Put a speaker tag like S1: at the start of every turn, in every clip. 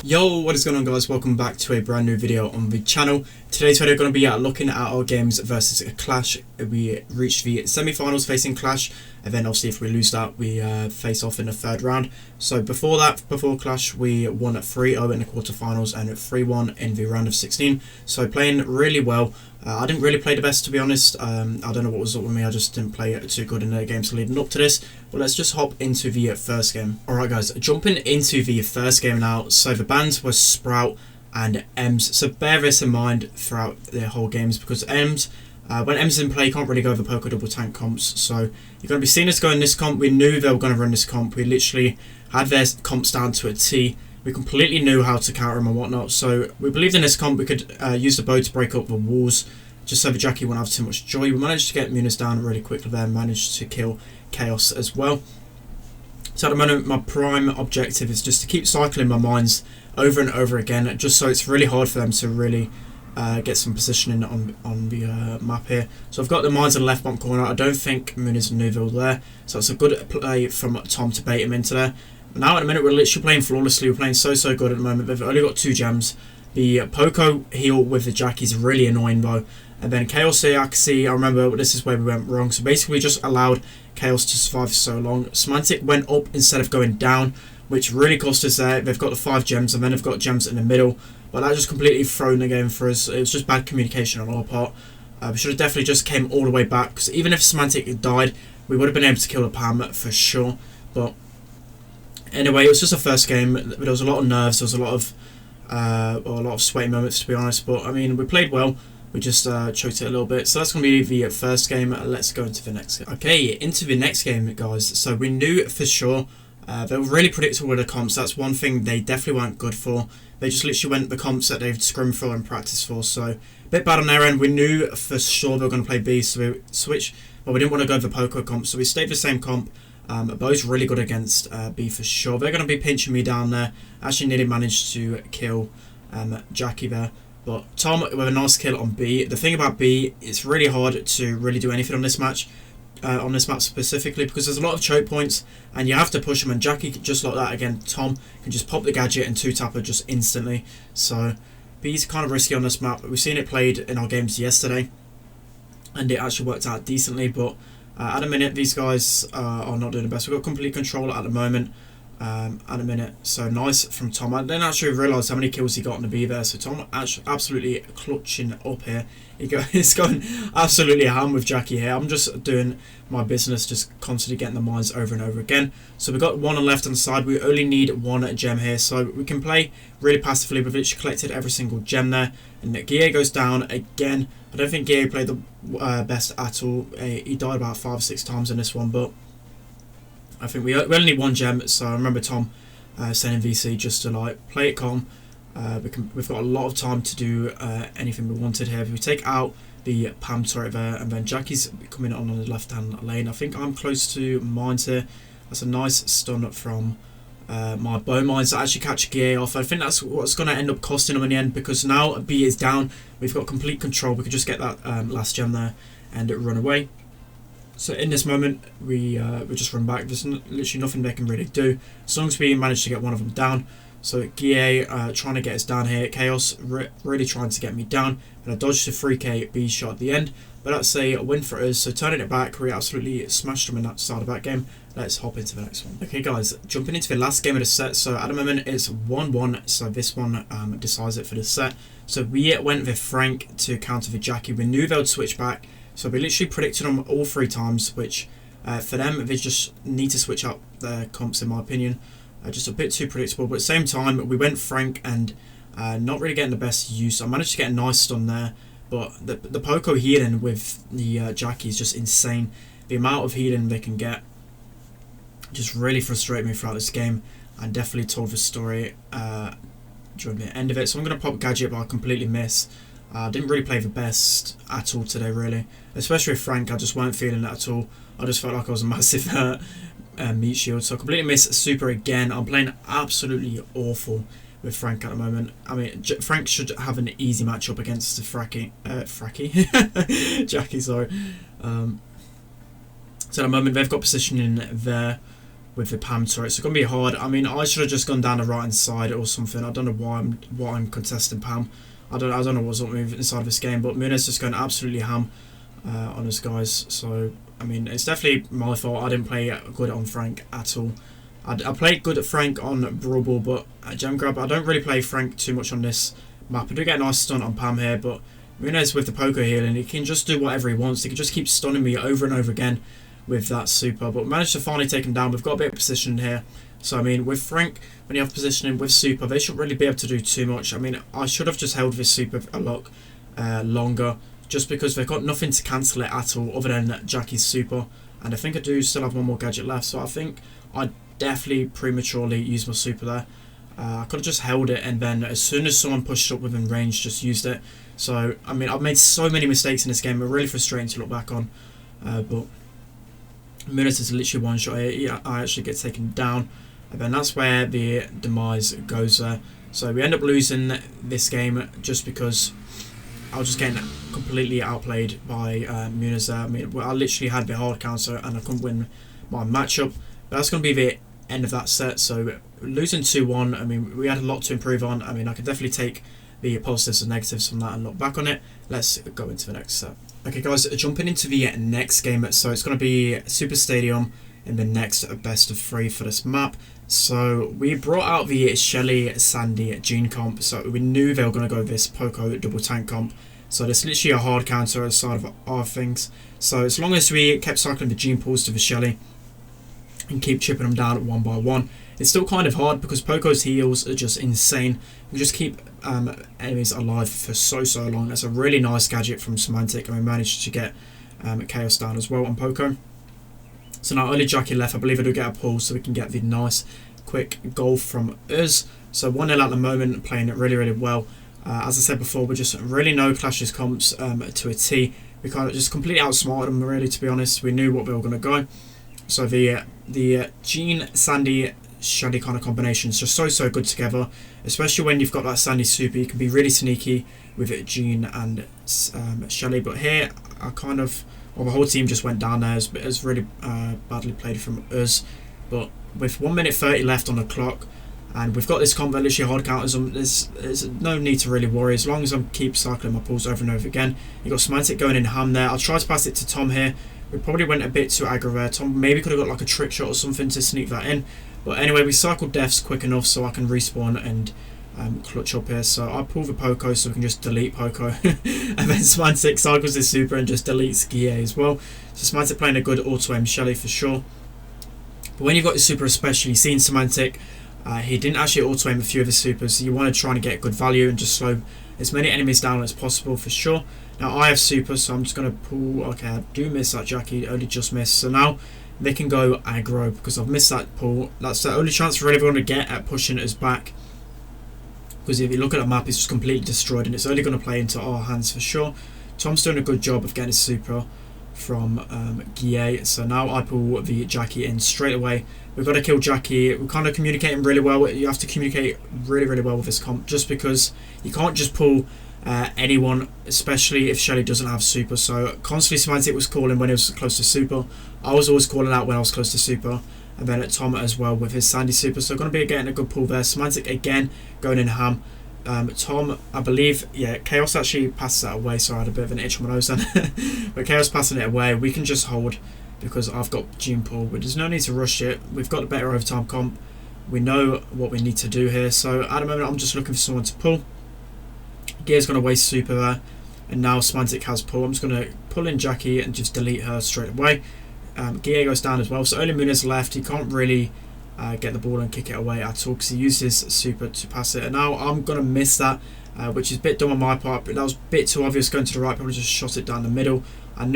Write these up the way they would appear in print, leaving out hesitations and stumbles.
S1: Yo, what is going on, guys? Welcome back to a brand new video on the channel. Today's video going to be looking at our games versus Qlash. We reached the semi-finals facing Qlash, and then obviously if we lose that, we face off in the third round. So before Qlash, we won at 3-0 in the quarterfinals and 3-1 in the round of 16. So playing really well. I didn't really play the best, to be honest. I don't know what was up with me. I just didn't play too good in the games leading up to this. But let's just hop into the first game. Alright guys, jumping into the first game now. So the bans were Sprout and Ems. So bear this in mind throughout the whole games, because Ems, when Ems in play, you can't really go over Poker double tank comps. So you're going to be seeing us go in this comp. We knew they were going to run this comp. We literally had their comps down to a T. We completely knew how to counter them and whatnot, so we believed in this comp we could use the bow to break up the walls, just so the Jackie wouldn't have too much joy. We managed to get Munis down really quickly there, managed to kill Chaos as well. So at the moment, my prime objective is just to keep cycling my mines over and over again, just so it's really hard for them to really get some positioning on the map here. So I've got the mines in the left bottom corner. I don't think Munis and Newville there, so it's a good play from Tom to bait him into there. Now at the minute we're literally playing flawlessly. We're playing so good at the moment. They've only got 2 gems. The Poco heal with the Jackie is really annoying though. And then Chaos here, I can see, I remember this is where we went wrong. So basically we just allowed Chaos to survive for so long. Semantic went up instead of going down, which really cost us there. They've got the 5 gems and then they've got gems in the middle. But that just completely thrown the game for us. It was just bad communication on our part. We should have definitely just came all the way back, because even if Semantic had died, we would have been able to kill the Pam for sure. But anyway, it was just a first game. There was a lot of nerves. There was a lot of sweaty moments, to be honest. But I mean, we played well. We just choked it a little bit. So that's going to be the first game. Let's go into the next game. Okay, into the next game, guys. So we knew for sure they were really predictable with the comps. That's one thing they definitely weren't good for. They just literally went the comps that they've scrimmed for and practiced for. So a bit bad on their end. We knew for sure they were going to play B, so we switched. But we didn't want to go the Poco comp, so we stayed the same comp. Bo's really good against B for sure. They're going to be pinching me down there. Actually nearly managed to kill Jackie there. But Tom with a nice kill on B. The thing about B, it's really hard to really do anything on this match. On this map specifically, because there's a lot of choke points and you have to push them, and Jackie, just like that again, Tom can just pop the gadget and 2-tap her just instantly. So B's kind of risky on this map. We've seen it played in our games yesterday and it actually worked out decently, but at the minute these guys are not doing the best. We've got complete control at the moment. At a minute, so nice from Tom. I didn't actually realise how many kills he got on the B there, so Tom actually absolutely clutching up here. He's going absolutely ham with Jackie here. I'm just doing my business, just constantly getting the mines over and over again. So we've got one on the left hand side. We only need 1 gem here, so we can play really passively. We've literally collected every single gem there, and Guille goes down again. I don't think Guille played the best at all. He died about 5 or 6 times in this one, but I think we only need 1 gem. So I remember Tom saying in VC just to like play it calm. We've got a lot of time to do anything we wanted here. If we take out the Pam turret there, and then Jackie's coming on the left hand lane. I think I'm close to mines here. That's a nice stun from my bow mines that actually catch Guille off. I think that's what's going to end up costing them in the end, because now B is down. We've got complete control. We could just get that last gem there and run away. So in this moment, we just run back. There's literally nothing they can really do, as long as we manage to get one of them down. So Guille trying to get us down here. Chaos really trying to get me down, and I dodged a 3k B shot at the end. But that's a win for us. So turning it back, we absolutely smashed them in that start of that game. Let's hop into the next one. Okay guys, jumping into the last game of the set. So at the moment it's 1-1. So this one decides it for the set. So we went with Frank to counter the Jackie. We knew they would switch back. So we literally predicted them all 3 times, which for them, they just need to switch up their comps, in my opinion. Just a bit too predictable, but at the same time, we went Frank and not really getting the best use. I managed to get a nice stun there, but the Poco healing with the Jackie is just insane. The amount of healing they can get just really frustrated me throughout this game, and definitely told the story during the end of it. So I'm going to pop gadget, but I completely miss. I didn't really play the best at all today, really. Especially with Frank, I just weren't feeling that at all. I just felt like I was a massive meat shield. So I completely missed Super again. I'm playing absolutely awful with Frank at the moment. I mean, Frank should have an easy matchup against the Jackie, sorry. So at the moment, they've got positioning there. with the Pam turret. So it's going to be hard. I mean, I should have just gone down the right hand side or something. I don't know why I'm contesting Pam. I don't know what's up with inside of this game, but Muniz just going absolutely ham on us guys. So I mean, it's definitely my fault. I didn't play good on Frank at all. I played good at Frank on Brawl, but at Gem Grab I don't really play Frank too much on this map. I do get a nice stun on Pam here, but Muniz with the poker healing, he can just do whatever he wants. He can just keep stunning me over and over again with that super, but we managed to finally take him down. We've got a bit of position here. So I mean, with Frank, when you have positioning with super, they shouldn't really be able to do too much. I mean, I should have just held this super a lot longer, just because they've got nothing to cancel it at all other than Jackie's super. And I think I do still have one more gadget left, so I think I definitely prematurely used my super there. I could have just held it, and then as soon as someone pushed up within range, just used it. So I mean, I've made so many mistakes in this game. It's really frustrating to look back on, but Muniz is literally one shot here. I actually get taken down, and then that's where the demise goes there. So we end up losing this game just because I was just getting completely outplayed by Muniz there. I mean, I literally had the hard counter and I couldn't win my matchup. But that's going to be the end of that set. So losing 2-1, I mean, we had a lot to improve on. I mean, I could definitely take the positives and negatives from that and look back on it. Let's go into the next set. Okay guys, jumping into the next game. So it's going to be Super Stadium in the next best of 3 for this map. So we brought out the Shelly, Sandy, Jean comp. So we knew they were going to go this Poco double tank comp. So there's literally a hard counter aside of our things. So as long as we kept cycling the Jean pulls to the Shelly and keep chipping them down one by one, it's still kind of hard because Poco's heals are just insane. We just keep enemies alive for so long. That's a really nice gadget from Semantic, and we managed to get Chaos down as well on Poco. So now only Jackie left. I believe I do get a pull, so we can get the nice quick goal from us. So 1-0 at the moment, playing it really well. As I said before, we just really know Qlash's comps to a T. We kind of just completely outsmarted them, really, to be honest. We knew what we were going to go. So the Jean, Sandy, Shelly kind of combination is just so good together, especially when you've got that Sandy super. You can be really sneaky with it, Jean and Shelly. But here, I kind of, well, the whole team just went down there. It was really badly played from us. But with 1 minute 30 left on the clock, and we've got this combo literally hard counters them, there's no need to really worry as long as I keep cycling my pulls over and over again. You've got Semantic going in ham there. I'll try to pass it to Tom here. We probably went a bit too aggro there. Tom maybe could have got like a trick shot or something to sneak that in. But anyway, we cycled deaths quick enough so I can respawn and clutch up here. So I pull the Poco so we can just delete Poco. And then Semantic cycles his super and just deletes Guillet as well. So Semantic playing a good auto-aim Shelly for sure. But when you've got his super especially, seen Semantic, he didn't actually auto-aim a few of his supers. So you want to try and get good value and just slow as many enemies down as possible for sure. Now I have super, so I'm just going to pull. Okay, I do miss that Jackie, only just missed. So now they can go aggro because I've missed that pull. That's the only chance we're really going to get at pushing us back. Because if you look at the map, it's just completely destroyed and it's only going to play into our hands for sure. Tom's doing a good job of getting his super from Guillet. So now I pull the Jackie in straight away. We've got to kill Jackie. We're kind of communicating really well. You have to communicate really well with this comp, just because you can't just pull anyone, especially if Shelly doesn't have super. So constantly Semantic was calling when he was close to super. I was always calling out when I was close to super, and then at Tom as well with his Sandy super. So going to be getting a good pull there. Semantic again going in ham. Tom, I believe, yeah, Chaos actually passes that away. So I had a bit of an itch on my nose then. But Chaos passing it away. We can just hold because I've got Gene pull. But there's no need to rush it. We've got a better overtime comp. We know what we need to do here. So at the moment I'm just looking for someone to pull. Gear's going to waste super there, and now Semantic has pull. I'm just going to pull in Jackie and just delete her straight away. Gear goes down as well, so only Muniz left. He can't really get the ball and kick it away at all because he used his super to pass it. And now I'm going to miss that, which is a bit dumb on my part, but that was a bit too obvious going to the right. Probably just shot it down the middle. I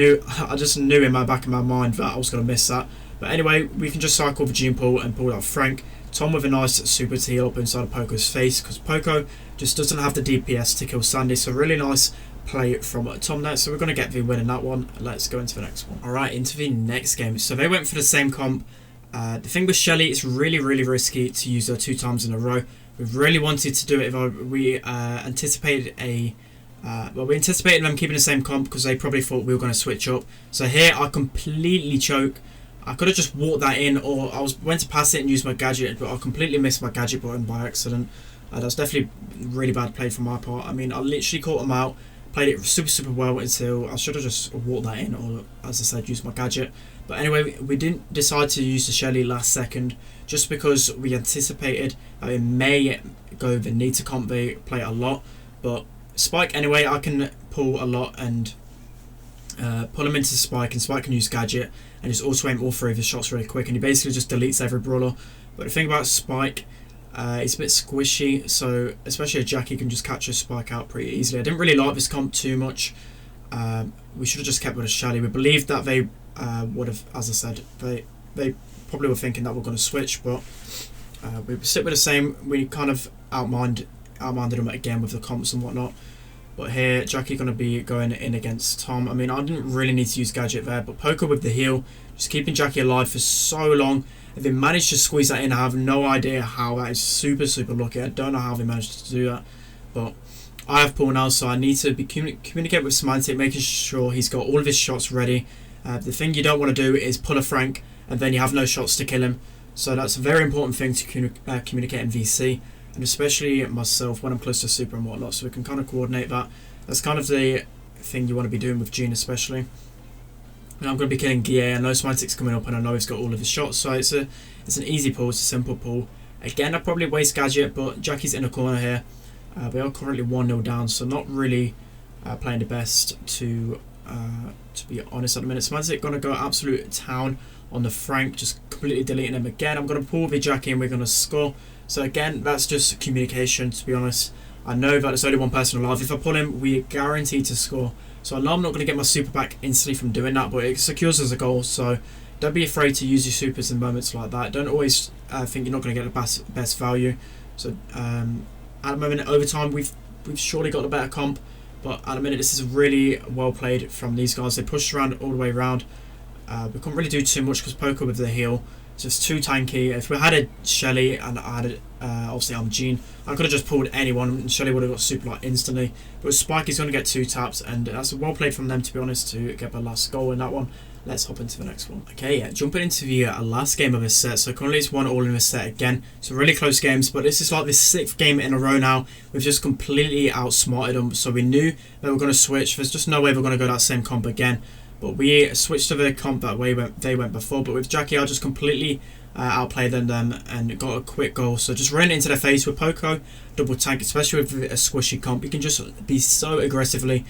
S1: just knew in my back of my mind that I was going to miss that. But anyway, we can just cycle the Gene pull and pull out Frank. Tom with a nice super to heal up inside of Poco's face because Poco just doesn't have the DPS to kill Sandy. So really nice play from Tom there. So we're going to get the win in that one. Let's go into the next one. Alright, into the next game. So they went for the same comp. The thing with Shelly, it's really risky to use her 2 times in a row. We really wanted to do it if we anticipated we anticipated them keeping the same comp because they probably thought we were going to switch up. So here I completely choke. I could have just walked that in, or I went to pass it and use my gadget, but I completely missed my gadget button by accident. That's definitely really bad play from my part. I mean, I literally caught him out, played it super well until I should have just walked that in, or as I said, used my gadget. But anyway, we didn't decide to use the Shelly last second, just because we anticipated that it may go the need to comp play it a lot. But Spike anyway, I can pull a lot and pull him into Spike, and Spike can use gadget and just auto aim all three of his shots really quick, and he basically just deletes every brawler. But the thing about Spike, it's a bit squishy, so especially a Jackie can just catch a Spike out pretty easily. I didn't really like this comp too much. We should have just kept with a Shelly. We believed that they would have, as I said, they probably were thinking that we're going to switch, but we stick with the same. We kind of outminded them again with the comps and whatnot. But here, Jackie going to be going in against Tom. I mean, I didn't really need to use gadget there, but Poker with the heal, just keeping Jackie alive for so long. If they managed to squeeze that in, I have no idea how. That is super lucky. I don't know how they managed to do that. But I have Paul now, so I need to be communicate with Semantic, making sure he's got all of his shots ready. The thing you don't want to do is pull a Frank, and then you have no shots to kill him. So that's a very important thing to communicate in VC. And especially myself when I'm close to super and whatnot, so we can kind of coordinate that. That's kind of the thing you want to be doing with Gene especially. And I'm going to be killing Guille. I know Semantic's coming up and I know he's got all of his shots, so it's an easy pull, it's a simple pull. Again, I probably waste gadget, but Jackie's in a corner here. We are currently 1-0 down, so not really playing the best to be honest at the minute. Semantic going to go absolute town on the Frank, just completely deleting him again. I'm going to pull the Jackie and we're going to score. So again, that's just communication, to be honest. I know that there's only one person alive. If I pull him, we are guaranteed to score. So I know I'm not going to get my super back instantly from doing that, but it secures us a goal. So don't be afraid to use your supers in moments like that. Don't always think you're not going to get the best value. So at the moment, in overtime, we've surely got a better comp. But at the minute, this is really well played from these guys. They pushed around all the way around. We couldn't really do too much because Poker with the heal. Just too tanky. If we had a Shelly and I had obviously I'm Gene, I could have just pulled anyone and Shelly would have got super like instantly. But Spike is going to get 2 taps, and that's well played from them, to be honest, to get the last goal in that one. Let's hop into the next one. Okay, yeah, jumping into the last game of this set. So currently it's 1-1 in this set again. So really close games, but this is like the 6th game in a row now. We've just completely outsmarted them. So we knew they were going to switch. There's just no way we're going to go that same comp again. But we switched to the comp that way they went before. But with Jackie, I just completely outplayed them and got a quick goal. So just ran into their face with Poco, double tank, especially with a squishy comp. You can just be so aggressively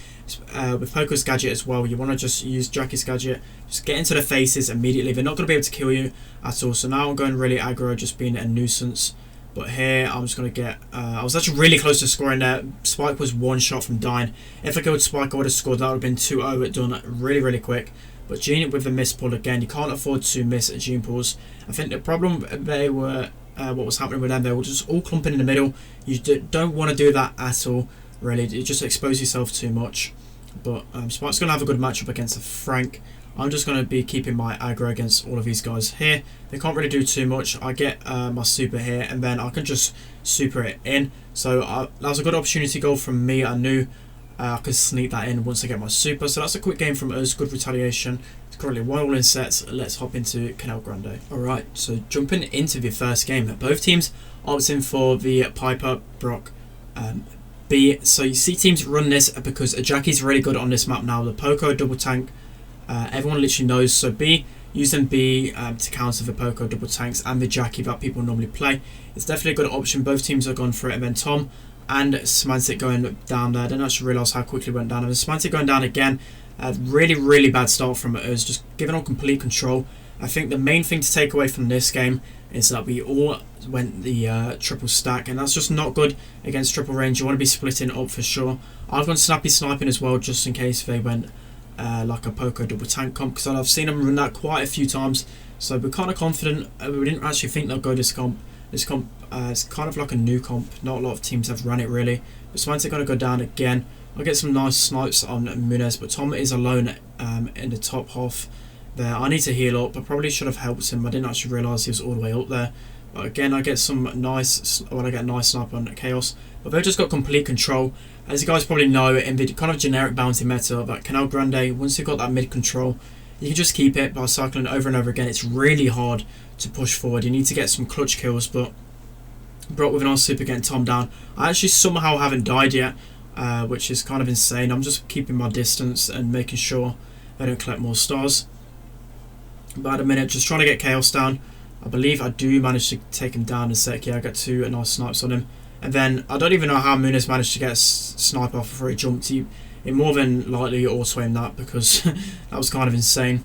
S1: with Poco's gadget as well. You want to just use Jackie's gadget, just get into their faces immediately. They're not going to be able to kill you at all. So now I'm going really aggro, just being a nuisance. But here I'm just going to get... I was actually really close to scoring there. Spike was 1 shot from dying. If I killed Spike, I would have scored. That would have been 2-0 done really quick. But Gene with the miss pull again. You can't afford to miss at Gene pulls. I think the problem they were... what was happening with them, they were just all clumping in the middle. You don't want to do that at all, really. You just expose yourself too much. But Spike's going to have a good matchup against a Frank. I'm just going to be keeping my aggro against all of these guys here. They can't really do too much. I get my super here, and then I can just super it in. So that was a good opportunity goal from me. I knew I could sneak that in once I get my super. So that's a quick game from us. Good retaliation. It's currently 1-1 in sets. Let's hop into Canal Grande. Alright, so jumping into the first game. Both teams opting for the Piper, Brock, B. So you see teams run this because Jackie's really good on this map now. The Poco, double tank. Everyone literally knows. So B, using B to counter the Poco, double tanks, and the Jackie that people normally play. It's definitely a good option. Both teams have gone for it. And then Tom and Semantic going down there. I didn't actually realise how quickly it went down. And Semantic going down again. Really bad start from us. Just giving on complete control. I think the main thing to take away from this game is that we all went the triple stack, and that's just not good against triple range. You want to be splitting up for sure. I've gone snappy sniping as well, just in case they went like a Poco double tank comp, because I've seen them run that quite a few times. So we're kind of confident. We didn't actually think they'll go this comp. This comp is kind of like a new comp. Not a lot of teams have run it really. But Semantic going to go down again. I'll get some nice snipes on Munez, but Tom is alone in the top half there. I need to heal up. I probably should have helped him. I didn't actually realise he was all the way up there. But again, I get some nice... Well, I get a nice snipe on Chaos. But they've just got complete control. As you guys probably know, in the kind of generic bounty meta, that Canal Grande, once you've got that mid control, you can just keep it by cycling over and over again. It's really hard to push forward. You need to get some clutch kills, but Brock with an nice super getting Tom down. I actually somehow haven't died yet, which is kind of insane. I'm just keeping my distance and making sure I don't collect more stars. About a minute, just trying to get Chaos down. I believe I do manage to take him down in a sec. Yeah, I got 2 nice snipes on him. And then I don't even know how Muniz managed to get a snipe off before he jumped. He more than likely auto-aimed that because that was kind of insane.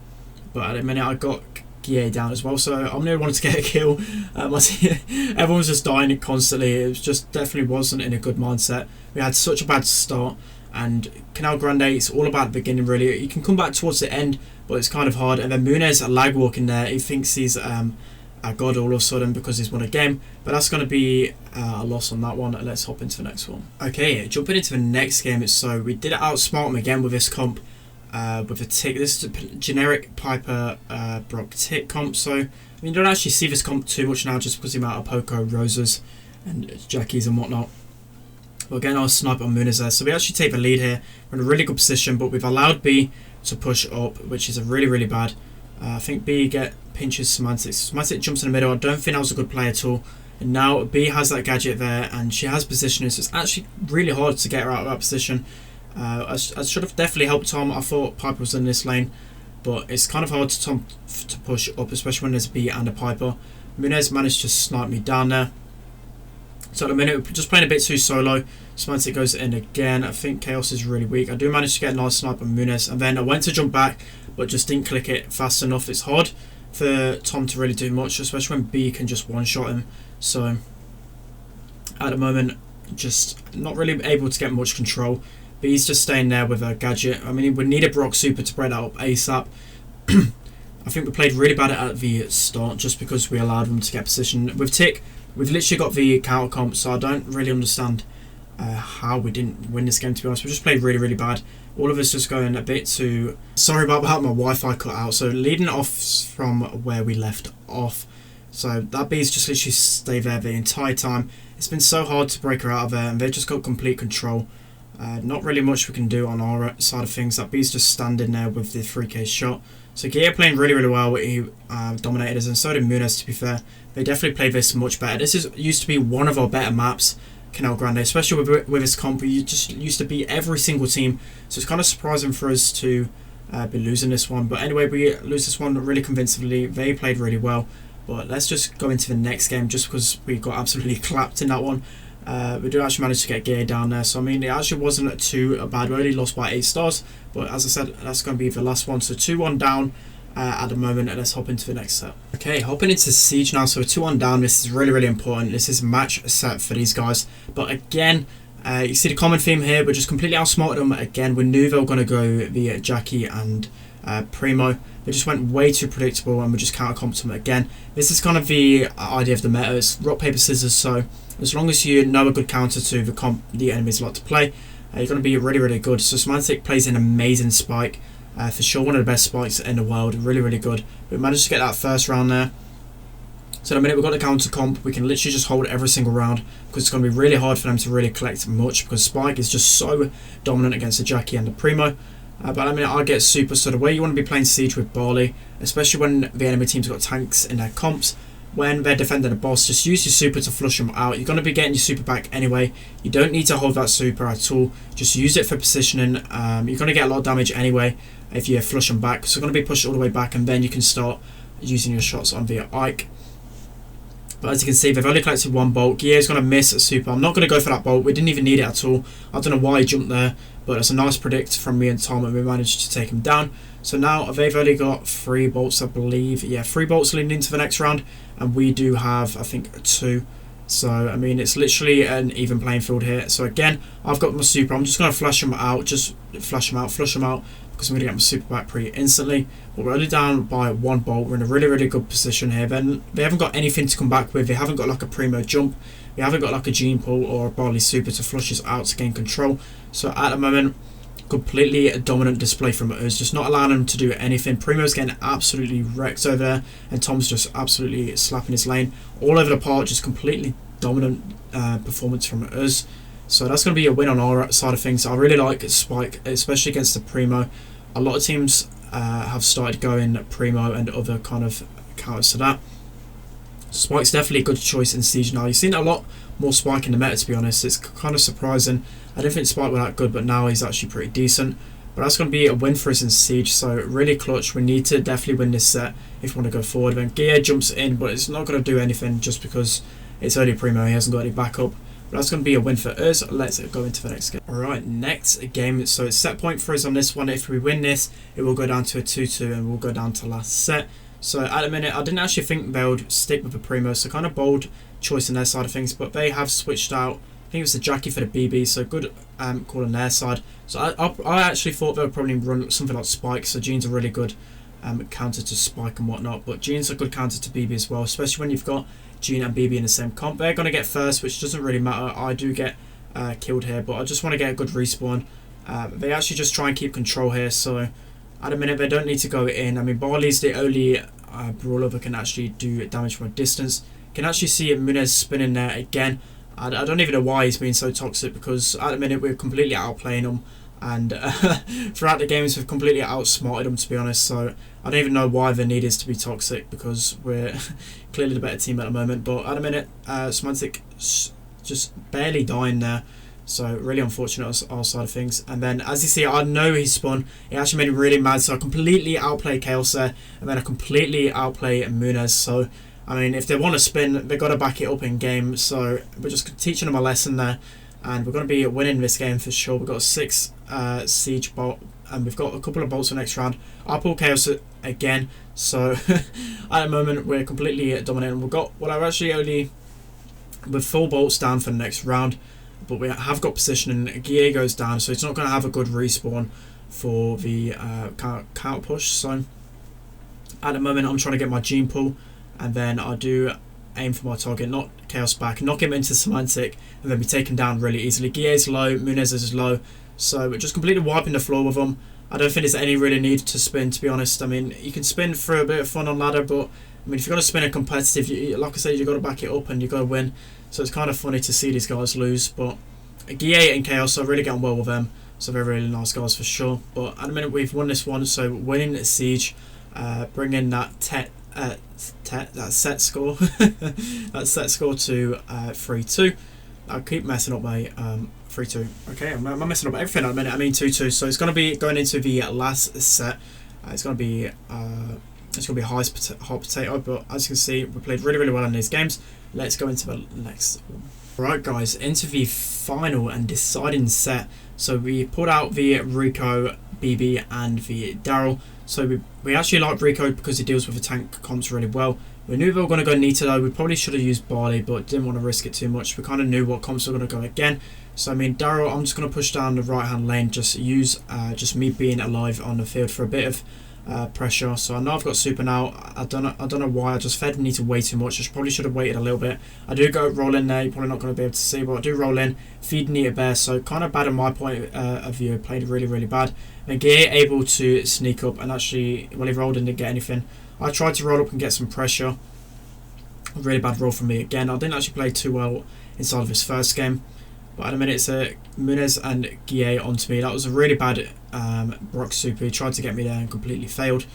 S1: But at a minute, I got Gie down as well, so I'm the only one to get a kill. Everyone was just dying constantly. It was just definitely wasn't in a good mindset. We had such a bad start, and Canal Grande, it's all about the beginning really. You can come back towards the end, but it's kind of hard. And then Muniz lag walking there. He thinks he's a god all of a sudden because he's won a game, but that's going to be a loss on that one. Let's hop into the next one. Okay, jumping into the next game. So we did outsmart him again with this comp. With a tick. This is a generic Piper Brock tick comp, so I mean, you don't actually see this comp too much now just because of the amount of Poco, Roses and Jackies and whatnot. But again, I'll snipe on Muniz there, so we actually take the lead here. We're in a really good position, but we've allowed B to push up, which is a really bad. I think B pinches Semantic. Semantic jumps in the middle. I don't think that was a good play at all. And now B has that gadget there, and she has positioning, so it's actually really hard to get her out of that position. I should have definitely helped Tom. I thought Piper was in this lane, but it's kind of hard to Tom to push up, especially when there's a B and a Piper. Muniz managed to snipe me down there. So at the minute, we're just playing a bit too solo. Semantic goes in again. I think Chaos is really weak. I do manage to get a nice snipe on Muniz, and then I went to jump back, but just didn't click it fast enough. It's hard for Tom to really do much, especially when B can just one-shot him. So at the moment, just not really able to get much control. But he's just staying there with a gadget. I mean, he would need a Brock super to spread out ASAP. I think we played really bad at the start just because we allowed him to get position. With Tick, we've literally got the counter comp, so I don't really understand how we didn't win this game, to be honest. We just played really bad. All of us just going a bit too... Sorry about that, my Wi-Fi cut out. So leading off from where we left off. So that B's just literally stayed there the entire time. It's been so hard to break her out of there, and they've just got complete control. Not really much we can do on our side of things. That B's just standing there with the 3k shot. So Gia playing really well. He dominated us, and so did Muniz, to be fair. They definitely played this much better. This used to be one of our better maps, Canal Grande, especially with this comp. We just used to beat every single team, so it's kind of surprising for us to be losing this one. But anyway, we lose this one really convincingly. They played really well. But let's just go into the next game, just because we got absolutely clapped in that one. We do actually manage to get gear down there, so I mean, it actually wasn't too bad. We only lost by 8 stars, but as I said, that's going to be the last one. So 2-1 down at the moment, and let's hop into the next set. Okay, hopping into Siege now. So 2-1 down. This is really important. This is a match set for these guys, but again, you see the common theme here. We're just completely outsmarted them again. We knew they were going to go the Jackie and Primo. They just went way too predictable, and we just counter-comped them again. This is kind of the idea of the meta. It's rock, paper, scissors, so as long as you know a good counter to the comp the enemies like to play, you're going to be really good. So Semantic plays an amazing spike, for sure one of the best spikes in the world, really good. We managed to get that first round there. So the minute we've got the counter comp, we can literally just hold every single round, because it's going to be really hard for them to really collect much, because Spike is just so dominant against the Jackie and the Primo. But I mean, I get super, so the way you want to be playing Siege with Barley, especially when the enemy team's got tanks in their comps, when they're defending a boss, just use your super to flush them out. You're going to be getting your super back anyway. You don't need to hold that super at all. Just use it for positioning. You're going to get a lot of damage anyway if you flush them back. So you're going to be pushed all the way back, and then you can start using your shots on the Ike. But as you can see, they've only collected 1 bolt. Gio's going to miss a super. I'm not going to go for that bolt. We didn't even need it at all. I don't know why he jumped there, but it's a nice predict from me and Tom, and we managed to take him down. So now they've only got 3 bolts, I believe. Yeah, 3 bolts leading into the next round, and we do have, I think, 2. So, I mean, it's literally an even playing field here. So again, I've got my super. I'm just going to flash them out. Just flush them out, because I'm going to get my super back pretty instantly. But we're only down by 1 bolt. We're in a really good position here. Then they haven't got anything to come back with. They haven't got like a Primo jump. They haven't got like a Gene Pull or a Barley super to flush us out to gain control. So at the moment, completely a dominant display from us, just not allowing him to do anything. Primo's getting absolutely wrecked over there, and Tom's just absolutely slapping his lane all over the park. Just completely dominant performance from us. So that's going to be a win on our side of things. I really like Spike, especially against the Primo. A lot of teams have started going Primo and other kind of counters to that. Spike's definitely a good choice in Siege now. You've seen a lot more Spike in the meta, to be honest. It's kind of surprising. I didn't think Spike was that good, but now he's actually pretty decent. But that's going to be a win for us in Siege, so really clutch. We need to definitely win this set if we want to go forward. Then Gia jumps in, but it's not going to do anything just because it's only Primo. He hasn't got any backup. But that's going to be a win for us. Let's go into the next game. Alright, next game. So it's set point for us on this one. If we win this, it will go down to a 2-2 and we'll go down to last set. So at the minute, I didn't actually think they would stick with the Primo, so kind of bold choice on their side of things, but they have switched out. I think it was the Jackie for the BB, so good call on their side. So I actually thought they would probably run something like Spike, so Jean's a really good counter to Spike and whatnot, but Jean's a good counter to BB as well, especially when you've got Jean and BB in the same comp. They're going to get first, which doesn't really matter. I do get killed here, but I just want to get a good respawn. They actually just try and keep control here, so at the minute they don't need to go in. I mean, Barley's the only brawler that can actually do damage from a distance. Can actually see Munez spinning there again. I don't even know why he's being so toxic, because at the minute we're completely outplaying him, and throughout the games we've completely outsmarted him, to be honest. So I don't even know why the need is to be toxic, because we're clearly the better team at the moment. But at the minute, Semantic just barely dying there. So really unfortunate on our side of things. And then as you see, I know he spun. It actually made me really mad. So I completely outplay Chaos there, and then I completely outplay Munez. So I mean, if they want to spin, they've got to back it up in game. So we're just teaching them a lesson there, and we're going to be winning this game for sure. We've got a 6 siege bolt, and we've got a couple of bolts for next round. I pull Chaos again. So at the moment we're completely dominating. We've got, well, I've actually only with full bolts down for the next round. But we have got position, and Gia goes down, so it's not going to have a good respawn for the counter push. So at the moment I'm trying to get my gene pull, and then I do aim for my target, knock Chaos back, knock him into Semantic, and then be taken down really easily. Gia is low, Munez is low, so we're just completely wiping the floor with them. I don't think there's any really need to spin, to be honest. I mean, you can spin for a bit of fun on ladder, but I mean, if you've got to spin a competitive, like I said, you've got to back it up and you've got to win. So it's kind of funny to see these guys lose. But Gia and Chaos, I really get on well with them. So they're really nice guys for sure. But at the minute, we've won this one. So winning Siege, bringing that that set score that set score to 3-2. I keep messing up my 3-2. Okay, I'm messing up everything at the minute. I mean 2-2. So it's going to be going into the last set. It's going to be Heist hot potato, but as you can see, we played really well in these games. Let's go into the next one. Right, guys, into the final and deciding set. So we pulled out the Rico, BB, and the Daryl. So we actually like Rico because he deals with the tank comps really well. We knew we were going to go Nita though. We probably should have used Barley, but didn't want to risk it too much. We kind of knew what comps were going to go again. So I mean, Daryl, I'm just going to push down the right hand lane. Just use just me being alive on the field for a bit of pressure. So I know I've got super now. I don't know why I just fed Nita way too much. I probably should have waited a little bit. I do go roll in there. You're probably not going to be able to see, but I do roll in, feed Nita Bear. So kind of bad on my point of view. Played really bad. And Gear able to sneak up and actually, well, he rolled and didn't get anything. I tried to roll up and get some pressure. Really bad roll from me again. I didn't actually play too well inside of his first game. But at a minute, it's Munez and Guille onto me. That was a really bad Brock super. He tried to get me there and completely failed.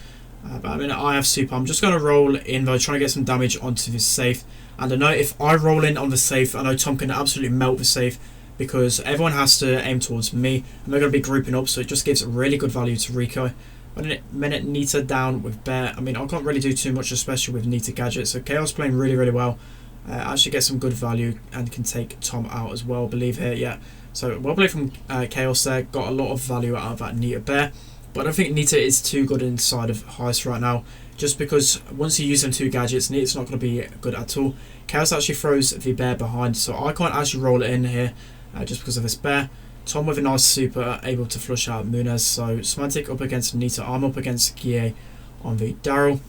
S1: But at a minute, I have super. I'm just going to roll in though, trying to get some damage onto this safe. And I know if I roll in on the safe, I know Tom can absolutely melt the safe because everyone has to aim towards me. And they're going to be grouping up, so it just gives really good value to Rico. But in a minute, Nita down with Bear. I mean, I can't really do too much, especially with Nita Gadget. So Chaos playing really well. Actually get some good value and can take Tom out as well, I believe here, yeah. So well played from Chaos there, got a lot of value out of that Nita Bear. But I don't think Nita is too good inside of Heist right now, just because once you use them two gadgets, Nita's not going to be good at all. Chaos actually throws the Bear behind, so I can't actually roll it in here just because of this Bear. Tom with a nice super, able to flush out Munez. So Semantic up against Nita, I'm up against Guille on the Daryl.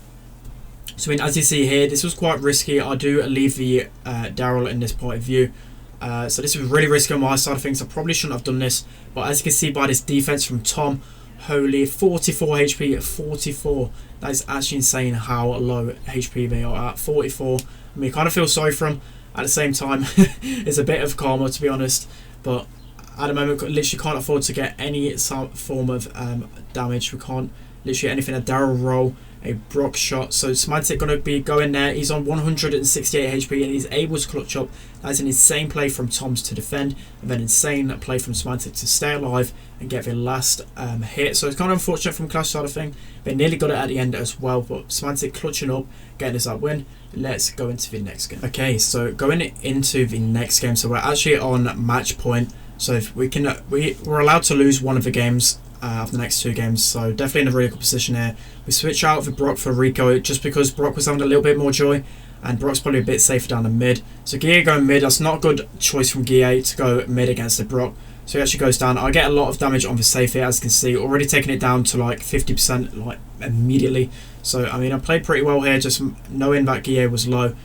S1: So I mean, as you see here, this was quite risky. I do leave the Daryl in this point of view. So this was really risky on my side of things. I probably shouldn't have done this. But as you can see by this defense from Tom, holy 44 HP at 44. That is actually insane how low HP they are at. 44. I mean, I kind of feel sorry for him. At the same time, it's a bit of karma, to be honest. But at the moment, literally can't afford to get any form of damage. We can't literally anything, a Daryl roll, a Brock shot. So Smantic going to be going there. He's on 168 HP and he's able to clutch up. That's an insane play from Tom's to defend, and then insane play from Smantic to stay alive and get the last hit. So it's kind of unfortunate from Qlash side of thing. They nearly got it at the end as well, but Smantic clutching up, getting us that win. Let's go into the next game. Okay, so going into the next game, so we're actually on match point. So if we can, we're allowed to lose one of the games of the next 2 games, so definitely in a really good position here. We switch out for Brock for Rico just because Brock was having a little bit more joy, and Brock's probably a bit safer down the mid. So Guille going mid, that's not a good choice from Guille to go mid against the Brock. So he actually goes down. I get a lot of damage on the safe here, as you can see, already taking it down to like 50% like immediately. So I mean, I played pretty well here, just knowing that Guille was low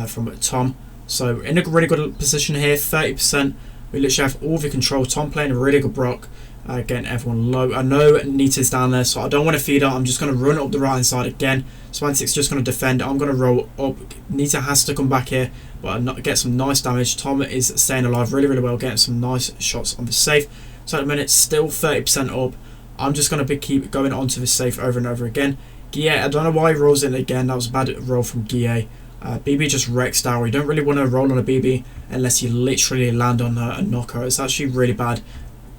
S1: from Tom. So in a really good position here, 30%. We literally have all the control. Tom playing a really good Brock, getting everyone low. I know Nita's down there, so I don't want to feed her. I'm just going to run up the right hand side again. Smantic's just going to defend. I'm going to roll up. Nita has to come back here, but get some nice damage. Tom is staying alive really, really well, getting some nice shots on the safe. So at the minute, still 30% up. I'm just going to keep going onto the safe over and over again. Guille, I don't know why he rolls in again. That was a bad roll from Guille. BB just wrecks down. You don't really want to roll on a BB unless you literally land on her and knock her. It's actually really bad.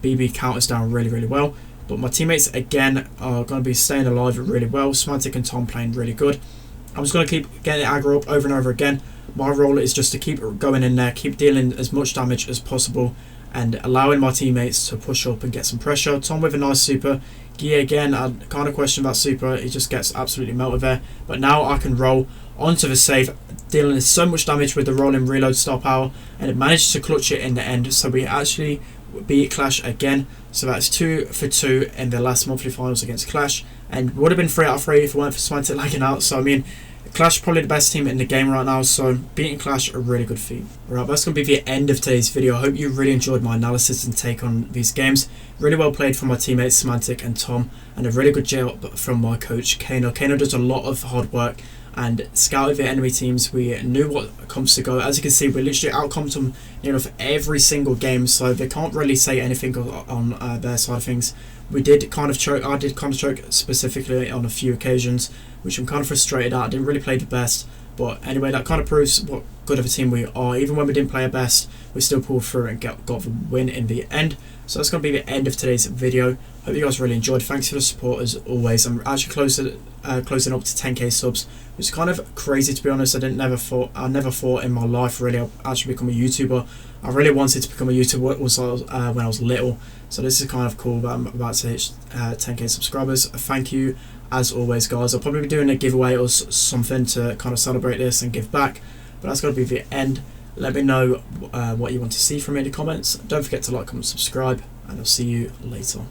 S1: BB counters down really, really well. But my teammates, again, are going to be staying alive really well. Smantic and Tom playing really good. I'm just going to keep getting aggro up over and over again. My role is just to keep going in there, keep dealing as much damage as possible, and allowing my teammates to push up and get some pressure. Tom with a nice super. Guille again, I kind of question that super. He just gets absolutely melted there. But now I can roll onto the safe, dealing so much damage with the rolling reload star power, and it managed to clutch it in the end. So we actually beat Qlash again. So that's 2 for 2 in the last monthly finals against Qlash, and would have been 3 out of 3 if it weren't for Smantic lagging out. So I mean, Qlash probably the best team in the game right now, so beating Qlash a really good feat. Alright, that's going to be the end of today's video. I hope you really enjoyed my analysis and take on these games. Really well played from my teammates Smantic and Tom, and a really good job from my coach Kano. Kano does a lot of hard work and scouted the enemy teams. We knew what comes to go. As you can see, we literally outcomped them, you know, for every single game, so they can't really say anything on their side of things. We did kind of choke. I did kind of choke specifically on a few occasions, which I'm kind of frustrated at. I didn't really play the best, but anyway, that kind of proves what good of a team we are. Even when we didn't play our best, we still pulled through and got the win in the end. So that's going to be the end of today's video. Hope you guys really enjoyed. Thanks for the support as always. I'm actually closing up to 10k subs, which is kind of crazy, to be honest. I never thought in my life really I'd actually become a YouTuber. I really wanted to become a YouTuber when I was little. So this is kind of cool that I'm about to hit 10k subscribers. Thank you as always, guys. I'll probably be doing a giveaway or something to kind of celebrate this and give back. But that's going to be the end. Let me know what you want to see from me in the comments. Don't forget to like, comment, subscribe, and I'll see you later.